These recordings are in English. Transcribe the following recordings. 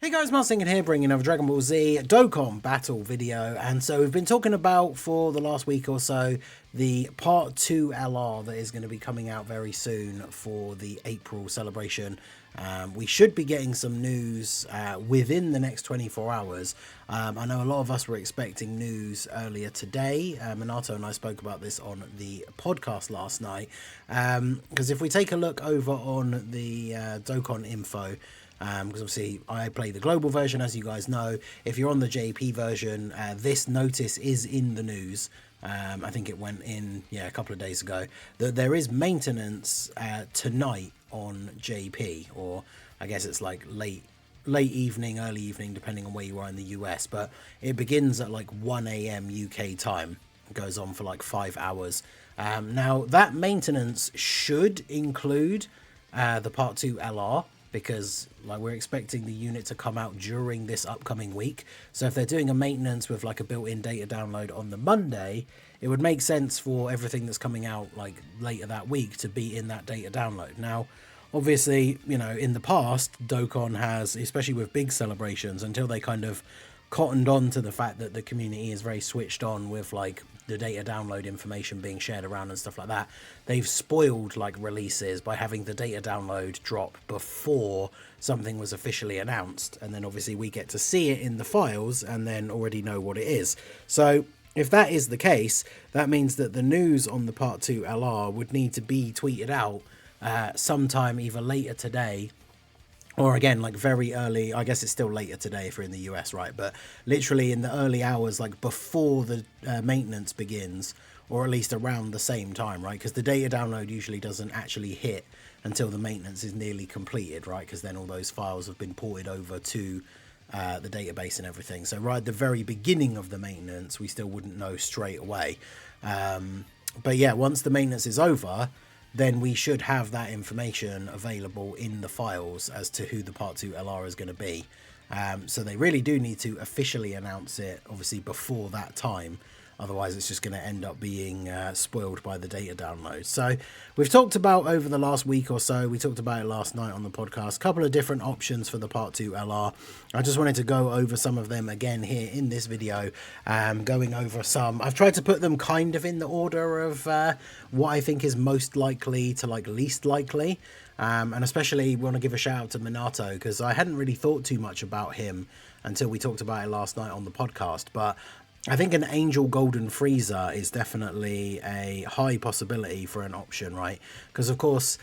Hey guys, Marsinger here, bringing another Dragon Ball Z Dokkan battle video. And so we've been talking about, for the last week or so, the Part 2 LR that is going to be coming out very soon for the April celebration. We should be getting some news within the next 24 hours. I know a lot of us were expecting news earlier today. Minato and I spoke about this on the podcast last night. Because if we take a look over on the Dokkan info, because obviously I play the global version, as you guys know. If you're on the JP version, this notice is in the news. I think it went in, a couple of days ago, that there is maintenance tonight on JP, or I guess it's like late evening, early evening, depending on where you are in the US. But it begins at like 1 a.m. UK time. It goes on for like 5 hours. Now that maintenance should include the Part 2 LR, because like we're expecting the unit to come out during this upcoming week. So if they're doing a maintenance with like a built-in data download on the Monday, it would make sense for everything that's coming out like later that week to be in that data download. Now, obviously, in the past, Dokkan has, especially with big celebrations, until they kind of cottoned on to the fact that the community is very switched on with like the data download information being shared around and stuff like that, they've spoiled like releases by having the data download drop before something was officially announced, and then obviously we get to see it in the files and then already know what it is. So if that is the case, that means that the news on the Part 2 LR would need to be tweeted out sometime either later today, or again, like very early. I guess it's still later today if you're in the US, right? But literally in the early hours, like before the maintenance begins, or at least around the same time, right? Because the data download usually doesn't actually hit until the maintenance is nearly completed, right? Because then all those files have been ported over to the database and everything. So right at the very beginning of the maintenance, we still wouldn't know straight away. But yeah, once the maintenance is over, then we should have that information available in the files as to who the Part 2 LR is going to be. So they really do need to officially announce it, obviously, before that time. Otherwise, it's just going to end up being spoiled by the data download. So we've talked about over the last week or so, we talked about it last night on the podcast, a couple of different options for the Part 2 LR. I just wanted to go over some of them again here in this video, going over some. I've tried to put them kind of in the order of what I think is most likely to like least likely. And especially want to give a shout out to Minato, because I hadn't really thought too much about him until we talked about it last night on the podcast. But I think an Angel Golden Frieza is definitely a high possibility for an option, right? Because, of course,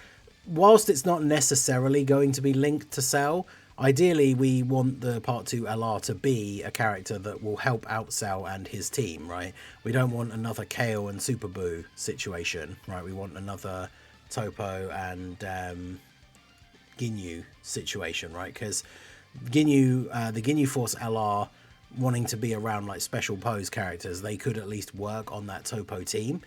whilst it's not necessarily going to be linked to Cell, ideally we want the Part 2 LR to be a character that will help out Cell and his team, right? We don't want another Kale and Super Buu situation, right? We want another Topo and Ginyu situation, right? Because Ginyu, the Ginyu Force LR, wanting to be around like special pose characters, they could at least work on that Topo team.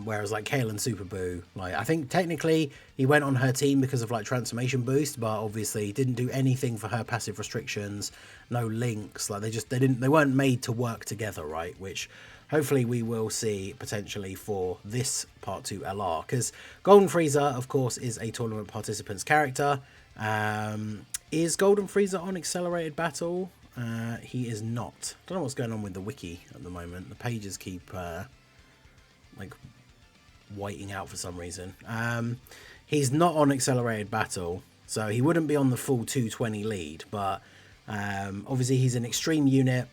Whereas like Kale and Super Buu, like I think technically he went on her team because of like transformation boost, but obviously didn't do anything for her passive restrictions, no links, like they weren't made to work together, right? Which hopefully we will see potentially for this Part 2 LR, because Golden Frieza, of course, is a tournament participant's character. Is Golden Frieza on Accelerated Battle? He is not. I don't know what's going on with the wiki at the moment. The pages keep like whiting out for some reason. He's not on Accelerated Battle, so he wouldn't be on the full 220 lead, but obviously he's an extreme unit.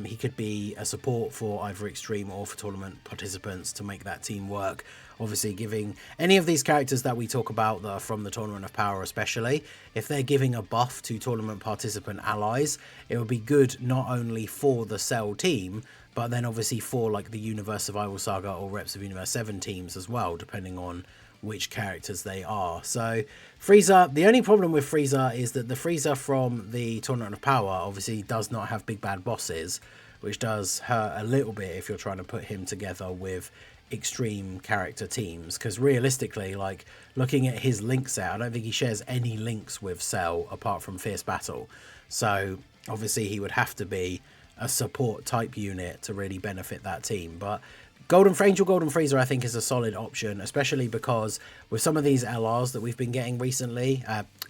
He could be a support for either extreme or for tournament participants to make that team work. Obviously giving any of these characters that we talk about that are from the Tournament of Power, especially if they're giving a buff to tournament participant allies, it would be good not only for the Cell team, but then obviously for like the Universe Survival Saga or Reps of Universe 7 teams as well, depending on which characters they are. So Frieza, the only problem with Frieza is that the Frieza from the Tournament of Power obviously does not have big bad bosses, which does hurt a little bit if you're trying to put him together with extreme character teams, because realistically, like looking at his link set, I don't think he shares any links with Cell apart from Fierce Battle. So obviously he would have to be a support type unit to really benefit that team. But Golden Frieza, I think, is a solid option, especially because with some of these LRs that we've been getting recently,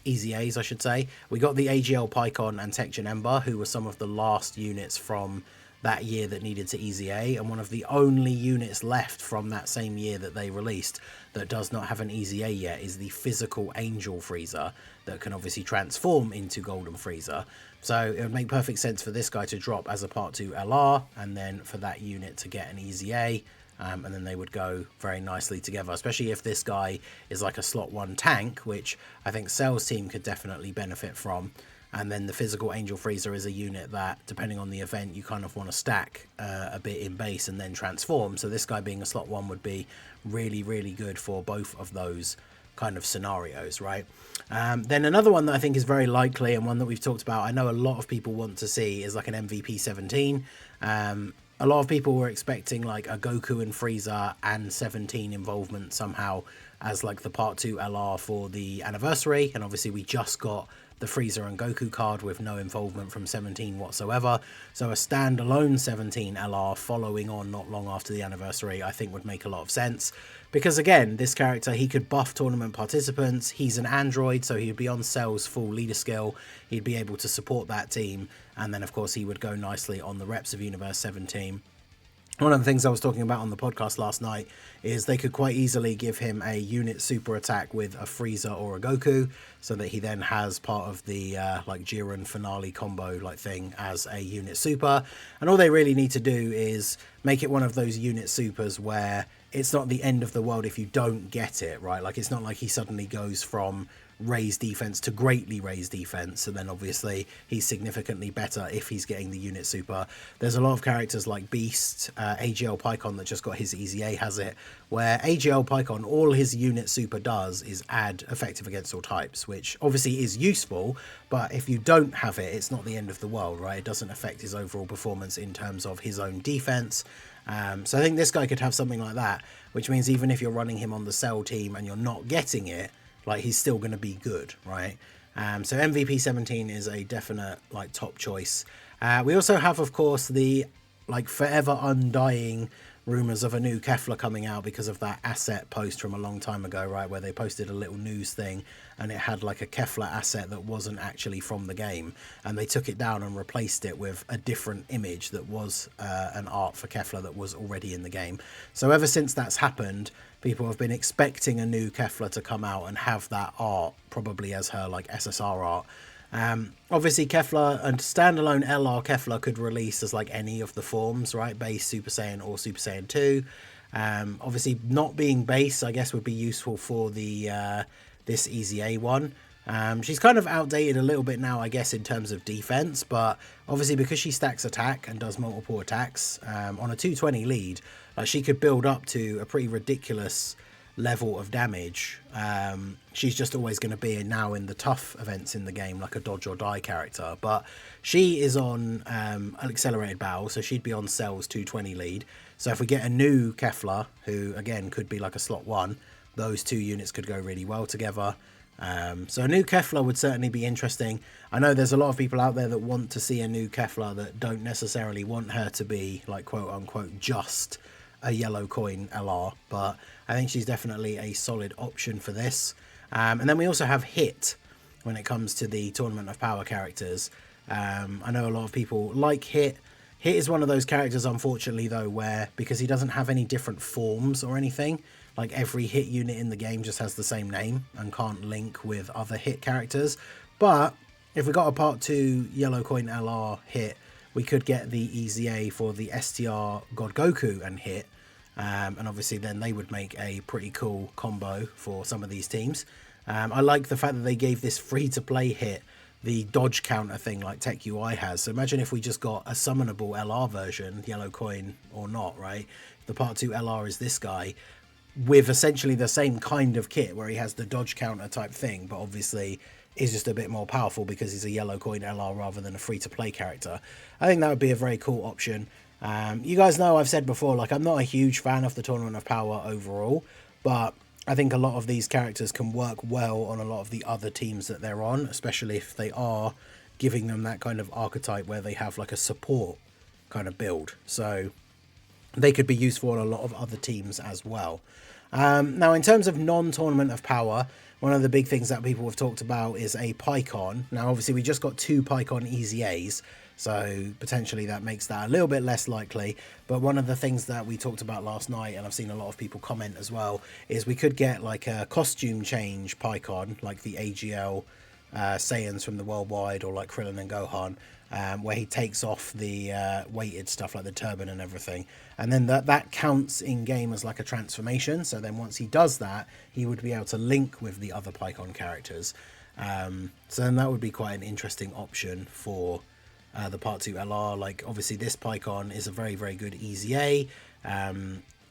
EZAs, I should say, we got the AGL Pycon and Tekgen Ember, who were some of the last units from that year that needed to EZA, and one of the only units left from that same year that they released that does not have an EZA yet is the physical Angel Frieza that can obviously transform into Golden Frieza. So it would make perfect sense for this guy to drop as a Part 2 LR, and then for that unit to get an EZA, and then they would go very nicely together, especially if this guy is like a slot 1 tank, which I think Cell's team could definitely benefit from. And then the physical Angel Frieza is a unit that, depending on the event, you kind of want to stack a bit in base and then transform. So this guy being a slot 1 would be really, really good for both of those kind of scenarios, right? Then another one that I think is very likely, and one that we've talked about, I know a lot of people want to see, is like an MVP 17. A lot of people were expecting like a Goku and Frieza and 17 involvement somehow as like the Part 2 LR for the anniversary, and obviously we just got the Frieza and Goku card with no involvement from 17 whatsoever. So a standalone 17 LR following on not long after the anniversary, I think would make a lot of sense. Because again, this character, he could buff tournament participants. He's an android, so he'd be on Cell's full leader skill. He'd be able to support that team. And then, of course, he would go nicely on the Reps of Universe 17. One of the things I was talking about on the podcast last night is they could quite easily give him a unit super attack with a Frieza or a Goku, so that he then has part of the like Jiren finale combo like thing as a unit super. And all they really need to do is make it one of those unit supers where it's not the end of the world if you don't get it, right? Like, it's not like he suddenly goes from raised defense to greatly raised defense, and then obviously he's significantly better if he's getting the unit super. There's a lot of characters like Beast, AGL Pycon that just got his EZA has it, where AGL Pycon, all his unit super does is add effective against all types, which obviously is useful, but if you don't have it, it's not the end of the world, right? It doesn't affect his overall performance in terms of his own defense. So I think this guy could have something like that, which means even if you're running him on the Cell team and you're not getting it, like, he's still going to be good, right? So MVP 17 is a definite like top choice. We also have, of course, the like forever undying rumors of a new Kefla coming out because of that asset post from a long time ago, right, where they posted a little news thing and it had like a Kefla asset that wasn't actually from the game, and they took it down and replaced it with a different image that was an art for Kefla that was already in the game. So ever since that's happened, people have been expecting a new Kefla to come out and have that art probably as her like SSR art. Obviously Kefla and standalone LR Kefla could release as like any of the forms, right? Base, Super Saiyan, or Super Saiyan 2. Obviously not being base, I guess, would be useful for the this EZA one. She's kind of outdated a little bit now, I guess, in terms of defense, but obviously because she stacks attack and does multiple attacks on a 220 lead, like, she could build up to a pretty ridiculous level of damage. She's just always going to be now in the tough events in the game, like a dodge or die character, but she is on an accelerated battle, so she'd be on Cell's 220 lead. So if we get a new Kefla, who again could be like a slot 1, those two units could go really well together. So a new Kefla would certainly be interesting. I know there's a lot of people out there that want to see a new Kefla that don't necessarily want her to be like quote unquote just a yellow coin LR, but I think she's definitely a solid option for this. And then we also have Hit when it comes to the Tournament of Power characters. I know a lot of people like Hit. Hit is one of those characters, unfortunately, though, where because he doesn't have any different forms or anything, like every Hit unit in the game just has the same name and can't link with other Hit characters. But if we got a Part 2 Yellow Coin LR Hit, we could get the EZA for the STR God Goku and Hit. And obviously then they would make a pretty cool combo for some of these teams. I like the fact that they gave this free-to-play Hit the dodge counter thing like Tech UI has. So imagine if we just got a summonable LR version, yellow coin or not, right? The Part 2 LR is this guy with essentially the same kind of kit where he has the dodge counter type thing, but obviously is just a bit more powerful because he's a yellow coin LR rather than a free-to-play character. I think that would be a very cool option. You guys know I've said before, like, I'm not a huge fan of the Tournament of Power overall, but I think a lot of these characters can work well on a lot of the other teams that they're on, especially if they are giving them that kind of archetype where they have like a support kind of build. So they could be useful on a lot of other teams as well. Now, in terms of non-tournament of power, one of the big things that people have talked about is a Pycon. Now, obviously, we just got 2 Pycon EZAs, so potentially that makes that a little bit less likely. But one of the things that we talked about last night, and I've seen a lot of people comment as well, is we could get like a costume change Pycon, like the AGL Saiyans from the Worldwide, or like Krillin and Gohan, where he takes off the weighted stuff like the turban and everything, and then that counts in game as like a transformation. So then once he does that, he would be able to link with the other Pycon characters. So then that would be quite an interesting option for the Part 2 LR. Like, obviously this Pycon is a very, very good EZA,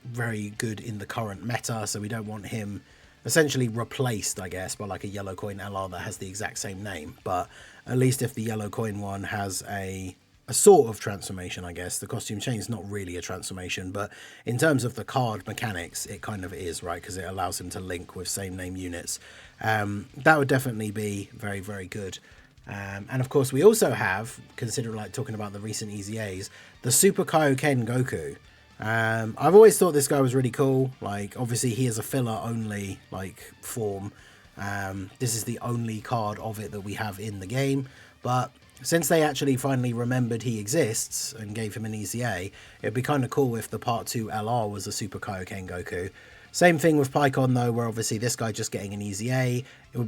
very good in the current meta, so we don't want him essentially replaced, I guess, by like a yellow coin LR that has the exact same name. But at least if the yellow coin one has a sort of transformation, I guess. The costume change is not really a transformation, but in terms of the card mechanics, it kind of is, right? Because it allows him to link with same name units. That would definitely be very, very good. And of course, we also have, considering like talking about the recent EZAs, the Super Kaioken Goku. I've always thought this guy was really cool. Like, obviously he is a filler only like form. This is the only card of it that we have in the game, but since they actually finally remembered he exists and gave him an EZA, it'd be kind of cool if the Part 2 LR was a Super Kaioken Goku. Same thing with Pycon though, where obviously this guy just getting an EZA.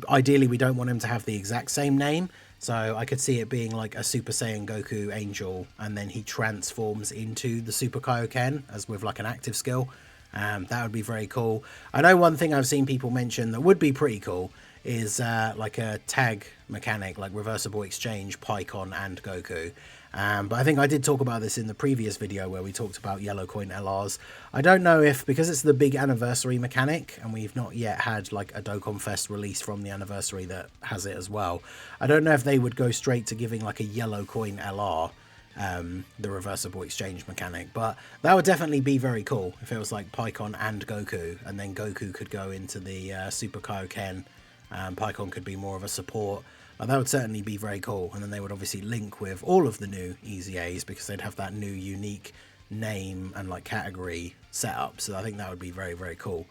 Ideally, we don't want him to have the exact same name. So I could see it being like a Super Saiyan Goku Angel, and then he transforms into the Super Kaioken as with like an active skill. That would be very cool. I know one thing I've seen people mention that would be pretty cool is like a tag mechanic, like reversible exchange Pycon and Goku. But I think I did talk about this in the previous video where we talked about yellow coin LRs. I don't know if, because it's the big anniversary mechanic and we've not yet had like a Dokkan Fest release from the anniversary that has it as well, I don't know if they would go straight to giving like a yellow coin LR the reversible exchange mechanic, but that would definitely be very cool if it was like Pycon and Goku, and then Goku could go into the Super Kaioken. Pycon could be more of a support. That would certainly be very cool, and then they would obviously link with all of the new EZAs because they'd have that new unique name and like category set up. So I think that would be very, very cool.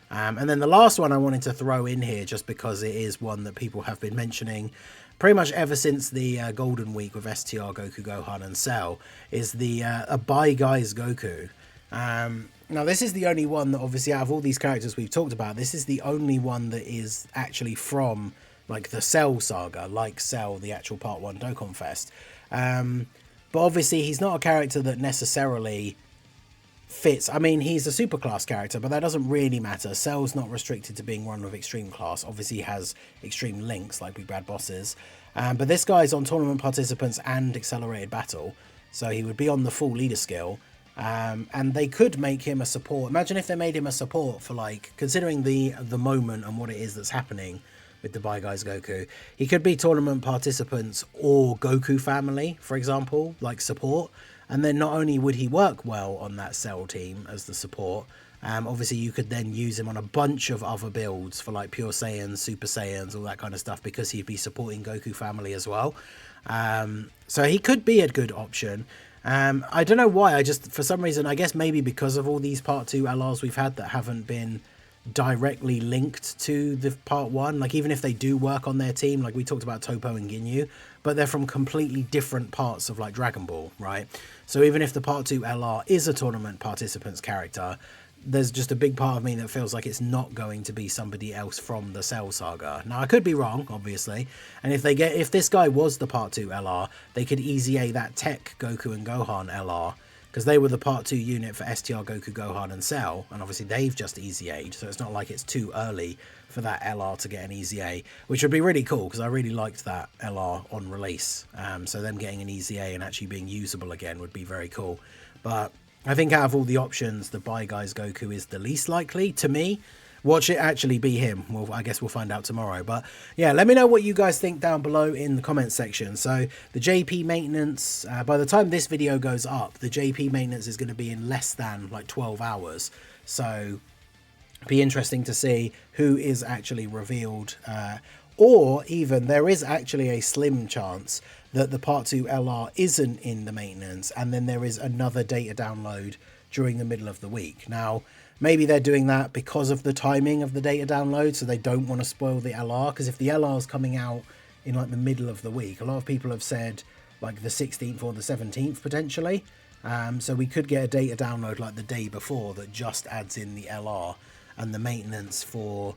And then the last one I wanted to throw in here, just because it is one that people have been mentioning pretty much ever since the Golden Week with STR, Goku, Gohan and Cell, is the Buy Guys Goku. Now this is the only one that obviously out of all these characters we've talked about, this is the only one that is actually from like the Cell saga, like Cell, the actual Part 1 Dokkan Fest. But obviously he's not a character that necessarily fits. I mean, he's a super class character, but that doesn't really matter. Cell's not restricted to being run with extreme class. Obviously he has extreme links like Big Bad Bosses. But this guy's on tournament participants and accelerated battle, so he would be on the full leader skill. And they could make him a support. Imagine if they made him a support for, like, considering the moment and what it is that's happening with the Bye Guys Goku, he could be tournament participants or Goku family, for example, like support. And then not only would he work well on that Cell team as the support, obviously you could then use him on a bunch of other builds for like Pure Saiyans, Super Saiyans, all that kind of stuff, because he'd be supporting Goku family as well. So he could be a good option. I don't know why, I just, for some reason, I guess maybe because of all these Part 2 LRs we've had that haven't been directly linked to the Part 1, like even if they do work on their team, like we talked about Toppo and Ginyu, but they're from completely different parts of like Dragon Ball, right? So even if the Part 2 LR is a tournament participant's character, there's just a big part of me that feels like it's not going to be somebody else from the Cell saga. Now I could be wrong, obviously, and if this guy was the Part 2 LR, they could EZA that Tech Goku and Gohan LR, because they were the Part 2 unit for STR, Goku, Gohan and Cell, and obviously they've just EZA'd, so it's not like it's too early for that LR to get an EZA, which would be really cool, because I really liked that LR on release. So them getting an EZA and actually being usable again would be very cool. But I think out of all the options, the Bye Guys Goku is the least likely to me. Watch it actually be him. Well, I guess we'll find out tomorrow. But yeah, let me know what you guys think down below in the comments section. So the JP maintenance, by the time this video goes up, the JP maintenance is going to be in less than like 12 hours. So be interesting to see who is actually revealed, or even there is actually a slim chance that the Part 2 LR isn't in the maintenance, and then there is another data download during the middle of the week. Now, maybe they're doing that because of the timing of the data download, so they don't want to spoil the LR, because if the LR is coming out in like the middle of the week, a lot of people have said like the 16th or the 17th potentially. So we could get a data download like the day before that just adds in the LR, and the maintenance for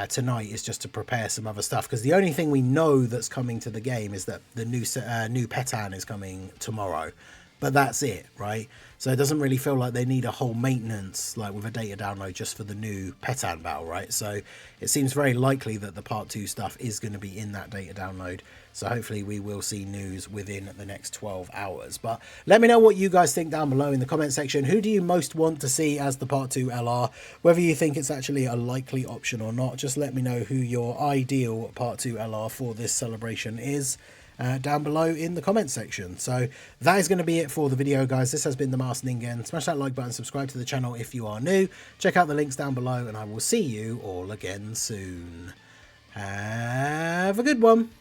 tonight is just to prepare some other stuff, because the only thing we know that's coming to the game is that the new Petan is coming tomorrow, but that's it, right? So it doesn't really feel like they need a whole maintenance like with a data download just for the new Petan battle, right? So it seems very likely that the part 2 stuff is going to be in that data download, so hopefully we will see news within the next 12 hours. But let me know what you guys think down below in the comment section. Who do you most want to see as the part 2 LR? Whether you think it's actually a likely option or not, just let me know who your ideal part 2 LR for this celebration is down below in the comment section. So that is going to be it for the video, guys. This has been the Masked Ningen. Smash that like button, subscribe to the channel if you are new, check out the links down below, and I will see you all again soon. Have a good one.